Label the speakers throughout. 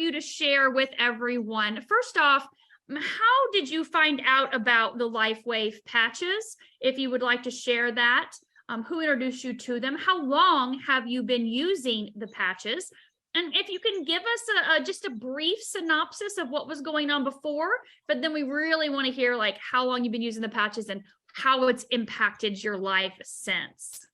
Speaker 1: you to share with everyone. First off, how did you find out about the Lifewave patches? If you would like to share that, who introduced you to them? How long have you been using the patches? And if you can give us just a brief synopsis of what was going on before, but then we really want to hear like how long you've been using the patches and how it's impacted your life since.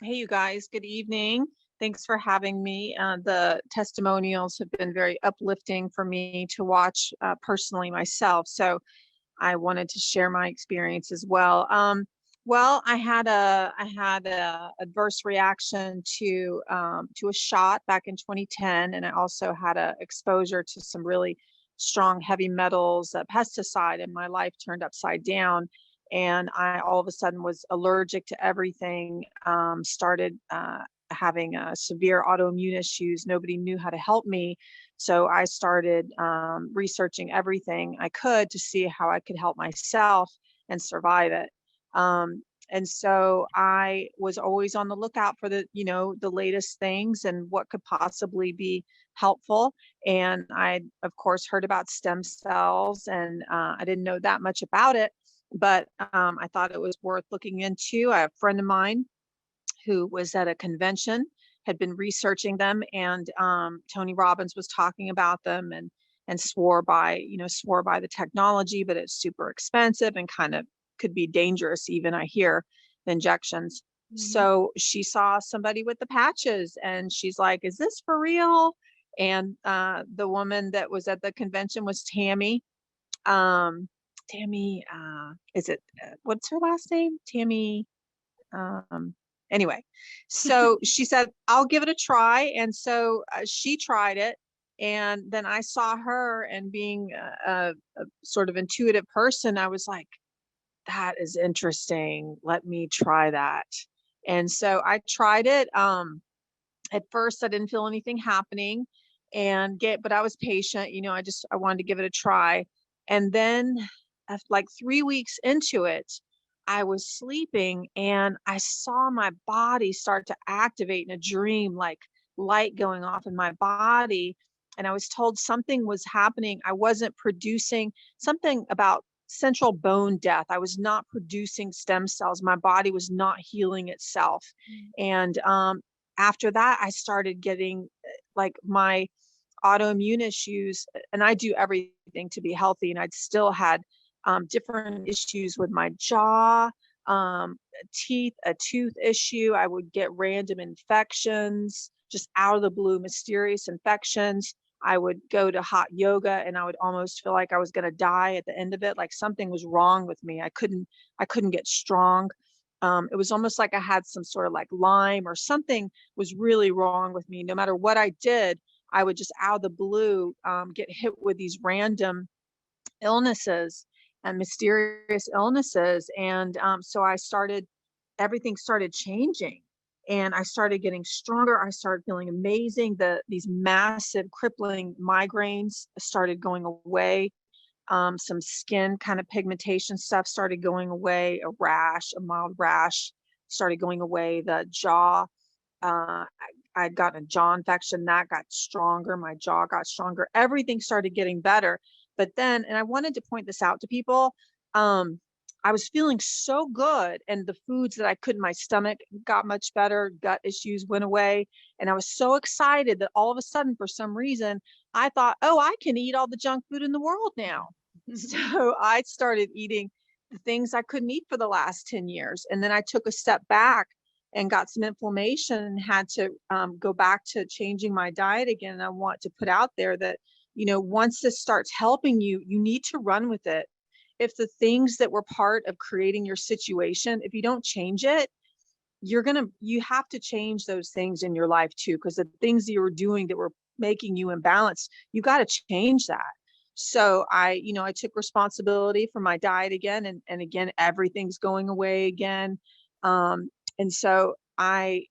Speaker 2: Hey, you guys, good evening. Thanks for having me. The testimonials have been very uplifting for me to watch personally myself. So I wanted to share my experience as well. Well, I had a adverse reaction to a shot back in 2010, and I also had a exposure to some really strong heavy metals, pesticide, and my life turned upside down. And I all of a sudden was allergic to everything. Started having severe autoimmune issues. Nobody knew how to help me, so I started researching everything I could to see how I could help myself and survive it. And so I was always on the lookout for the latest things and what could possibly be helpful. And I, of course, heard about stem cells, and I didn't know that much about it, but I thought it was worth looking into. I have a friend of mine who was at a convention, had been researching them, and Tony Robbins was talking about them and swore by the technology, but it's super expensive and kind of could be dangerous even, I hear, the injections. Mm-hmm. So she saw somebody with the patches and she's like, is this for real? And the woman that was at the convention was Tammy. Tammy, what's her last name? Tammy. Anyway, so she said, I'll give it a try. And so she tried it. And then I saw her, and being a sort of intuitive person, I was like, that is interesting. Let me try that. And so I tried it. At first I didn't feel anything happening but I was patient, I wanted to give it a try. And then like 3 weeks into it, I was sleeping and I saw my body start to activate in a dream, like light going off in my body. And I was told something was happening. I wasn't producing something about central bone death. I was not producing stem cells. My body was not healing itself. And after that, I started getting like my autoimmune issues, and I do everything to be healthy. And I'd still had different issues with my jaw, a tooth issue. I would get random infections, just out of the blue, mysterious infections. I would go to hot yoga and I would almost feel like I was going to die at the end of it. Like something was wrong with me. I couldn't get strong. It was almost like I had some sort of like Lyme or something was really wrong with me. No matter what I did, I would just out of the blue get hit with these random illnesses and mysterious illnesses. And so everything started changing. And I started getting stronger. I started feeling amazing. These massive crippling migraines started going away. Some skin kind of pigmentation stuff started going away. A mild rash started going away. The jaw, I'd gotten a jaw infection that got stronger. My jaw got stronger. Everything started getting better. But then, and I wanted to point this out to people, I was feeling so good, and the foods that I couldn't, my stomach got much better, gut issues went away. And I was so excited that all of a sudden, for some reason, I thought, oh, I can eat all the junk food in the world now. So I started eating the things I couldn't eat for the last 10 years. And then I took a step back and got some inflammation and had to go back to changing my diet again. And I want to put out there that, once this starts helping you, you need to run with it. If the things that were part of creating your situation, if you don't change it, you have to change those things in your life too, because the things that you were doing that were making you imbalanced, you got to change that. So I took responsibility for my diet again, and again, everything's going away again. And so I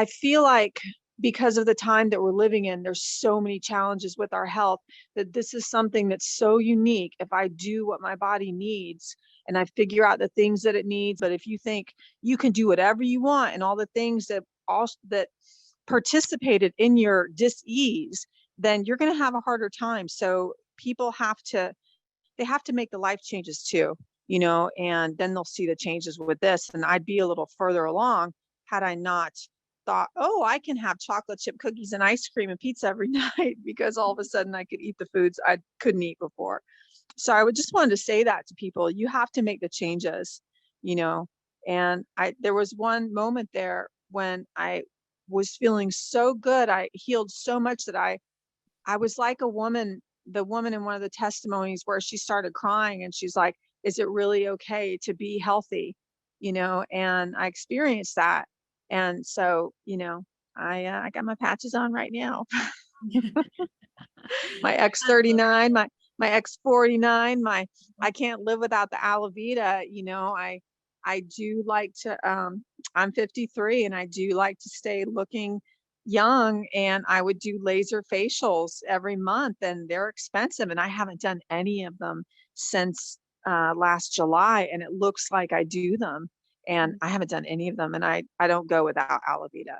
Speaker 2: feel like, because of the time that we're living in, there's so many challenges with our health, that this is something that's so unique. If I do what my body needs and I figure out the things that it needs, but if you think you can do whatever you want and all the things that participated in your dis-ease, then you're going to have a harder time. So people they have to make the life changes too, and then they'll see the changes with this. And I'd be a little further along had I not thought, oh, I can have chocolate chip cookies and ice cream and pizza every night, because all of a sudden I could eat the foods I couldn't eat before. So I would just wanted to say that to people. You have to make the changes, and there was one moment there when I was feeling so good. I healed so much that I was like the woman in one of the testimonies where she started crying and she's like, is it really okay to be healthy? And I experienced that. And so, I got my patches on right now. My X39, my X49, I can't live without the Alavida. I do like to, I'm 53 and I do like to stay looking young, and I would do laser facials every month, and they're expensive, and I haven't done any of them since last July, and it looks like I do them, and I haven't done any of them, and I don't go without Alavida.